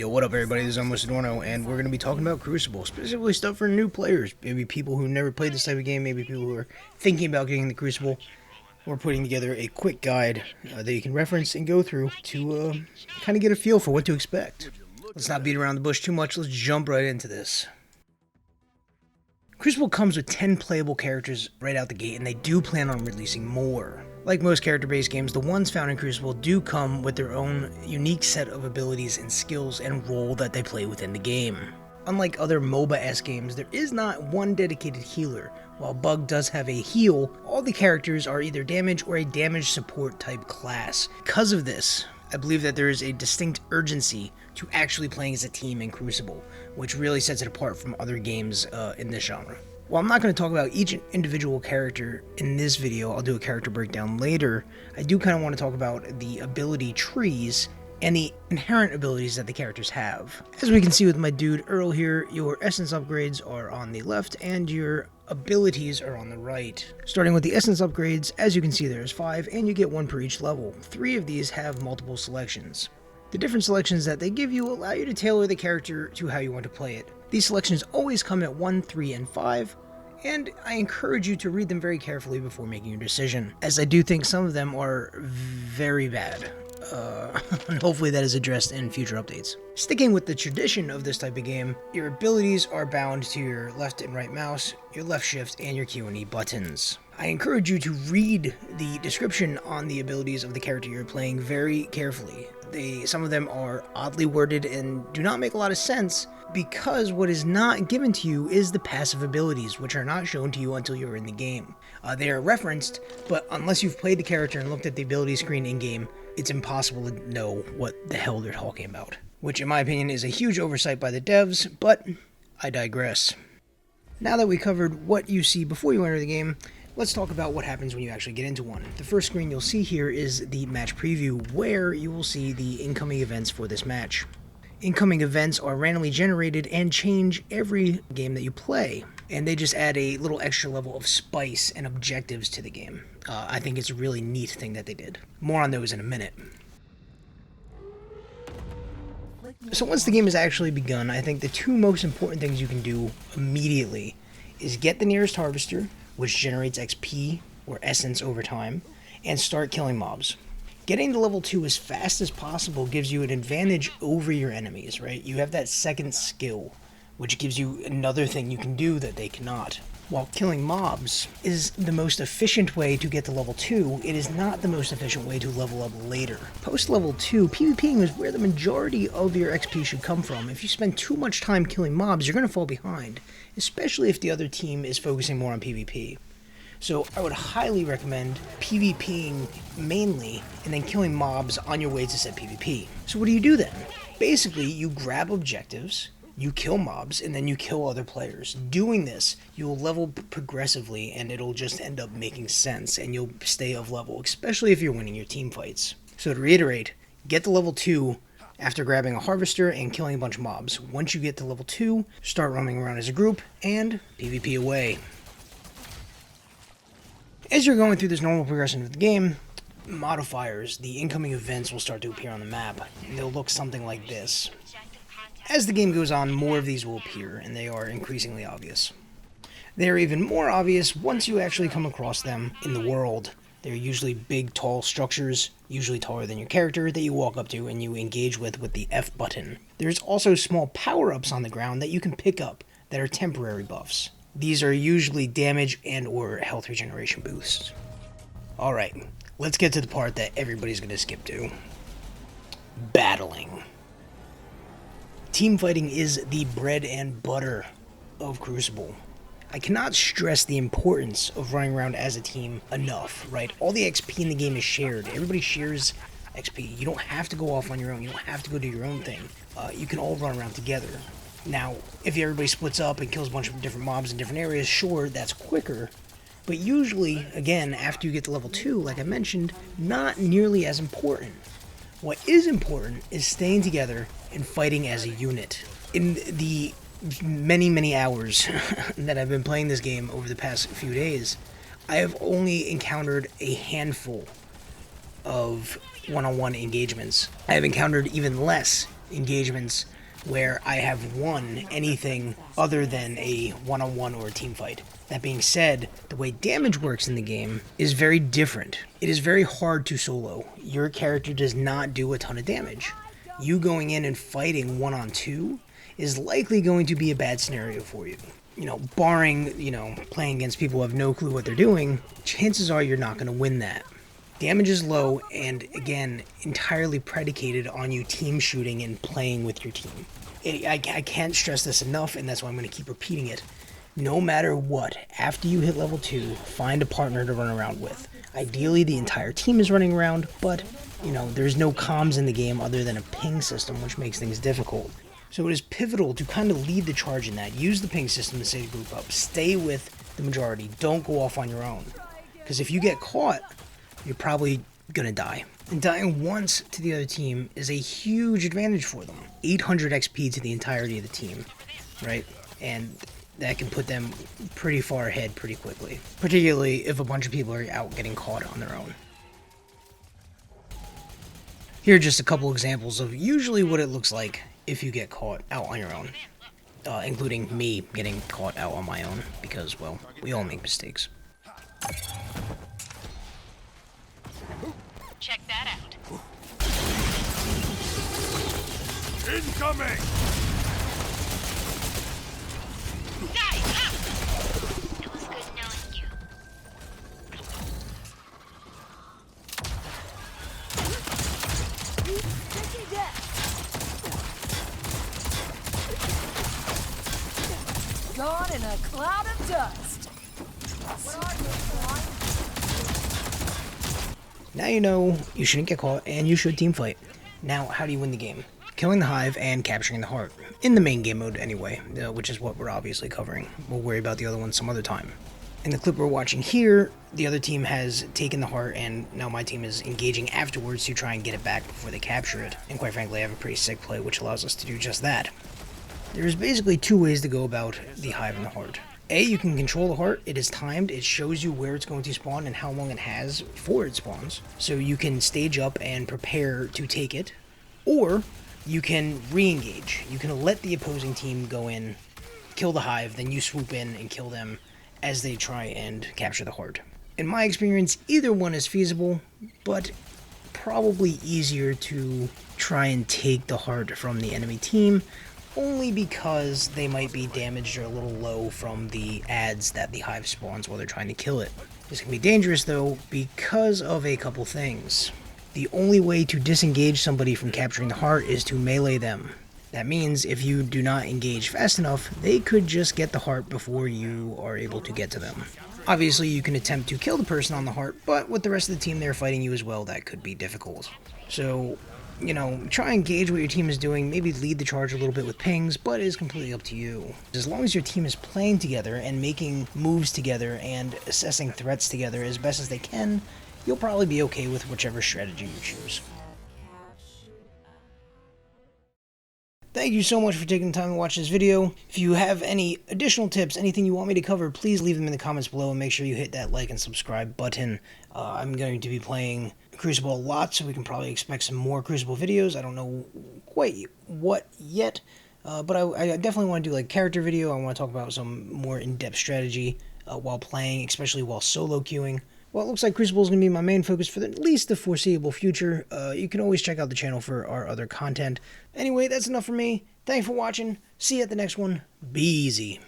Yo, what up everybody, this is almostADORNO, and we're going to be talking about Crucible, specifically stuff for new players, maybe people who never played this type of game, maybe people who are thinking about getting the Crucible. We're putting together a quick guide that you can reference and go through to kind of get a feel for what to expect. Let's not beat around the bush too much, let's jump right into this. Crucible comes with 10 playable characters right out the gate, and they do plan on releasing more. Like most character-based games, the ones found in Crucible do come with their own unique set of abilities and skills and role that they play within the game. Unlike other MOBA-esque games, there is not one dedicated healer. While Bug does have a heal, all the characters are either damage or a damage support type class. Because of this, I believe that there is a distinct urgency to actually playing as a team in Crucible, which really sets it apart from other games in this genre. While I'm not going to talk about each individual character in this video, I'll do a character breakdown later, I do kind of want to talk about the ability trees and the inherent abilities that the characters have. As we can see with my dude Earl here, your essence upgrades are on the left and your abilities are on the right. Starting with the essence upgrades, as you can see there's 5 and you get 1 per each level. 3 of these have multiple selections. The different selections that they give you allow you to tailor the character to how you want to play it. These selections always come at 1, 3, and 5, and I encourage you to read them very carefully before making your decision, as I do think some of them are very bad. And hopefully that is addressed in future updates. Sticking with the tradition of this type of game, your abilities are bound to your left and right mouse, your left shift, and your Q and E buttons. I encourage you to read the description on the abilities of the character you're playing very carefully. Some of them are oddly worded and do not make a lot of sense, because what is not given to you is the passive abilities, which are not shown to you until you're in the game. They are referenced, but unless you've played the character and looked at the ability screen in-game, it's impossible to know what the hell they're talking about. Which, in my opinion, is a huge oversight by the devs, but I digress. Now that we covered what you see before you enter the game, let's talk about what happens when you actually get into one. The first screen you'll see here is the match preview, where you will see the incoming events for this match. Incoming events are randomly generated and change every game that you play, and they just add a little extra level of spice and objectives to the game. I think it's a really neat thing that they did. More on those in a minute. So once the game has actually begun, I think the 2 most important things you can do immediately is get the nearest harvester, which generates XP or essence over time, and start killing mobs. Getting to level 2 as fast as possible gives you an advantage over your enemies, right? You have that second skill, which gives you another thing you can do that they cannot. While killing mobs is the most efficient way to get to level 2, it is not the most efficient way to level up later. Post level 2, PvPing is where the majority of your XP should come from. If you spend too much time killing mobs, you're going to fall behind, especially if the other team is focusing more on PvP. So I would highly recommend PvPing mainly, and then killing mobs on your way to set PvP. So what do you do then? Basically, you grab objectives, you kill mobs, and then you kill other players. Doing this, you'll level progressively, and it'll just end up making sense, and you'll stay of level, especially if you're winning your team fights. So to reiterate, get to level 2 after grabbing a harvester and killing a bunch of mobs. Once you get to level 2, start roaming around as a group, and PvP away. As you're going through this normal progression of the game, modifiers, the incoming events, will start to appear on the map, and they'll look something like this. As the game goes on, more of these will appear, and they are increasingly obvious. They are even more obvious once you actually come across them in the world. They're usually big, tall structures, usually taller than your character, that you walk up to and you engage with the F button. There's also small power-ups on the ground that you can pick up that are temporary buffs. These are usually damage and or health regeneration boosts. Alright, let's get to the part that everybody's going to skip to. Battling. Team fighting is the bread and butter of Crucible. I cannot stress the importance of running around as a team enough, right? All the XP in the game is shared. Everybody shares XP. You don't have to go off on your own. You don't have to go do your own thing. You can all run around together. Now, if everybody splits up and kills a bunch of different mobs in different areas, sure, that's quicker. But usually, again, after you get to level 2, like I mentioned, not nearly as important. What is important is staying together and fighting as a unit. In the many hours that I've been playing this game over the past few days, I have only encountered a handful of one-on-one engagements. I have encountered even less engagements where I have won anything other than a one-on-one or a team fight. That being said, the way damage works in the game is very different. It is very hard to solo. Your character does not do a ton of damage. You going in and fighting one-on-two is likely going to be a bad scenario for you. Barring, playing against people who have no clue what they're doing, chances are you're not going to win that. Damage is low and, again, entirely predicated on you team shooting and playing with your team. I can't stress this enough, and that's why I'm going to keep repeating it. No matter what, after you hit level 2, find a partner to run around with. Ideally, the entire team is running around, but, there's no comms in the game other than a ping system, which makes things difficult. So it is pivotal to kind of lead the charge in that. Use the ping system to stay group up. Stay with the majority. Don't go off on your own. Because if you get caught, you're probably going to die. And dying once to the other team is a huge advantage for them. 800 XP to the entirety of the team, right? And that can put them pretty far ahead pretty quickly. Particularly if a bunch of people are out getting caught on their own. Here are just a couple examples of usually what it looks like if you get caught out on your own. Including me getting caught out on my own, because, well, we all make mistakes. Check that out. Incoming! Nice! It was good knowing you. Gone in a cloud of dust. Now you know you shouldn't get caught, and you should team fight. Now, how do you win the game? Killing the Hive and capturing the Heart. In the main game mode anyway, which is what we're obviously covering. We'll worry about the other one some other time. In the clip we're watching here, the other team has taken the Heart, and now my team is engaging afterwards to try and get it back before they capture it. And quite frankly, I have a pretty sick play which allows us to do just that. There's basically two ways to go about the Hive and the Heart. A, you can control the Heart. It is timed. It shows you where it's going to spawn and how long it has before it spawns. So you can stage up and prepare to take it. Or you can re-engage. You can let the opposing team go in, kill the Hive, then you swoop in and kill them as they try and capture the Heart. In my experience, either one is feasible, but probably easier to try and take the Heart from the enemy team, only because they might be damaged or a little low from the adds that the Hive spawns while they're trying to kill it. This can be dangerous though because of a couple things. The only way to disengage somebody from capturing the Heart is to melee them. That means if you do not engage fast enough, they could just get the Heart before you are able to get to them. Obviously you can attempt to kill the person on the Heart, but with the rest of the team there fighting you as well, that could be difficult. So, try and gauge what your team is doing, maybe lead the charge a little bit with pings, but it is completely up to you. As long as your team is playing together and making moves together and assessing threats together as best as they can, you'll probably be okay with whichever strategy you choose. Thank you so much for taking the time to watch this video. If you have any additional tips, anything you want me to cover, please leave them in the comments below and make sure you hit that like and subscribe button. I'm going to be playing Crucible a lot, so we can probably expect some more Crucible videos. I don't know quite what yet, but I definitely want to do like a character video. I want to talk about some more in-depth strategy while playing, especially while solo queuing. Well, it looks like Crucible is going to be my main focus for at least the foreseeable future. You can always check out the channel for our other content. Anyway, that's enough for me. Thanks for watching. See you at the next one. Be easy.